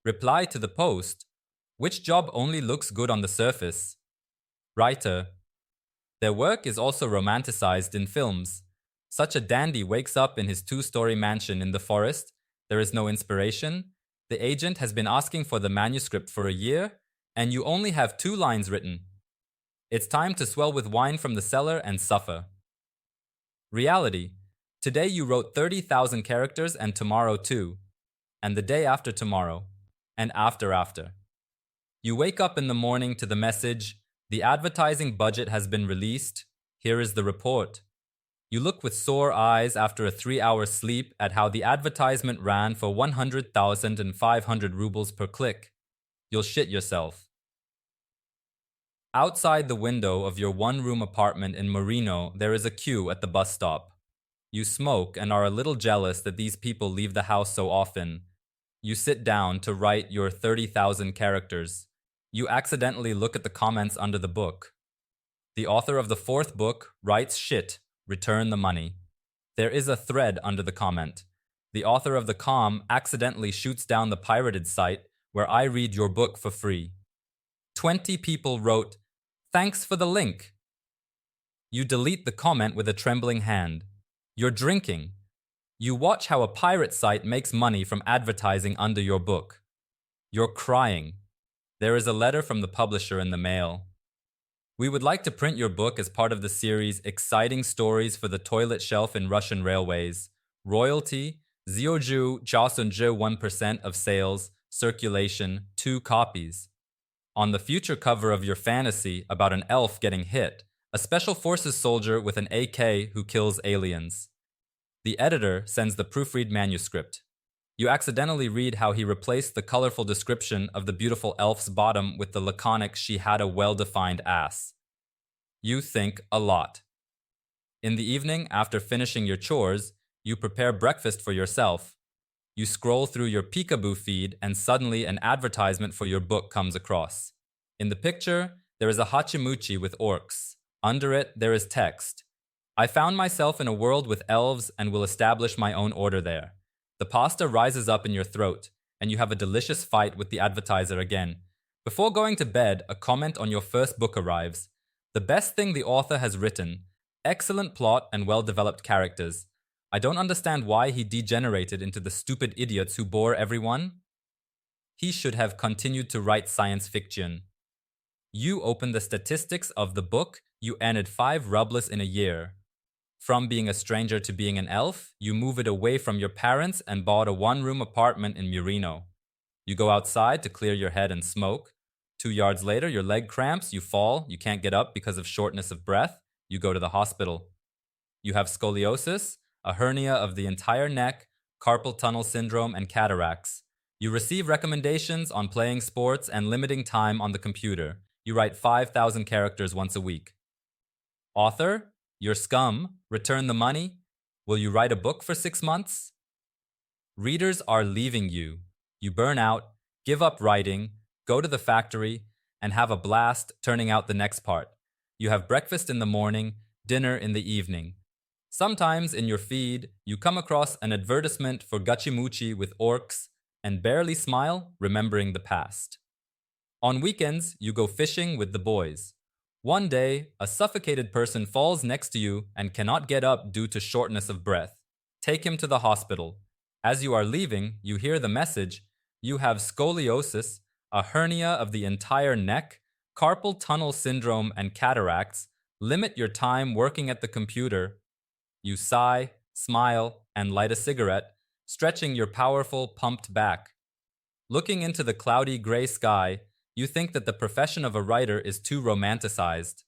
Reply to the post. Which job only looks good on the surface? Writer. Their work is also romanticized in films. Such a dandy wakes up in his two-story mansion in the forest. There is no inspiration. The agent has been asking for the manuscript for a year, and you only have 2 lines written. It's time to swell with wine from the cellar and suffer. Reality. Today you wrote 30,000 characters and tomorrow too. And the day after tomorrow. And after. You wake up in the morning to the message, the advertising budget has been released. Here is the report. You look with sore eyes after a 3-hour sleep at how the advertisement ran for 100,500 rubles per click. You'll shit yourself. Outside the window of your one-room apartment in Marino, there is a queue at the bus stop. You smoke and are a little jealous that these people leave the house so often. You sit down to write your 30,000 characters. You accidentally look at the comments under the book. The author of the 4th book writes shit. Return the money. There is a thread under the comment. The author of the com accidentally shoots down the pirated site where I read your book for free. 20 people wrote, "Thanks for the link." You delete the comment with a trembling hand. You're drinking. You watch how a pirate site makes money from advertising under your book. You're crying. There is a letter from the publisher in the mail. We would like to print your book as part of the series Exciting Stories for the Toilet Shelf in Russian Railways. Royalty, 0.1% of sales, circulation, 2 copies. On the future cover of your fantasy about an elf getting hit, a special forces soldier with an AK who kills aliens. The editor sends the proofread manuscript. You accidentally read how he replaced the colorful description of the beautiful elf's bottom with the laconic "she had a well-defined ass." You think a lot. In the evening, after finishing your chores, you prepare breakfast for yourself. You scroll through your Peekaboo feed and suddenly an advertisement for your book comes across. In the picture, there is a hachimuchi with orcs. Under it, there is text. I found myself in a world with elves and will establish my own order there. The pasta rises up in your throat, and you have a delicious fight with the advertiser again. Before going to bed, a comment on your first book arrives. The best thing the author has written. Excellent plot and well-developed characters. I don't understand why he degenerated into the stupid idiots who bore everyone. He should have continued to write science fiction. You open the statistics of the book, you earned 5 rubles in a year. From being a stranger to being an elf, you move it away from your parents and bought a one-room apartment in Murino. You go outside to clear your head and smoke. 2 yards later, your leg cramps, you fall, you can't get up because of shortness of breath, you go to the hospital. You have scoliosis, a hernia of the entire neck, carpal tunnel syndrome, and cataracts. You receive recommendations on playing sports and limiting time on the computer. You write 5,000 characters once a week. Author? You're scum. Return the money. Will you write a book for 6 months? Readers are leaving you. You burn out, give up writing, go to the factory, and have a blast turning out the next part. You have breakfast in the morning, dinner in the evening. Sometimes in your feed, you come across an advertisement for gachimuchi with orcs and barely smile, remembering the past. On weekends, you go fishing with the boys. One day, a suffocated person falls next to you and cannot get up due to shortness of breath. Take him to the hospital. As you are leaving, you hear the message, you have scoliosis, a hernia of the entire neck, carpal tunnel syndrome and cataracts. Limit your time working at the computer. You sigh, smile, and light a cigarette, stretching your powerful, pumped back. Looking into the cloudy gray sky, you think that the profession of a writer is too romanticized.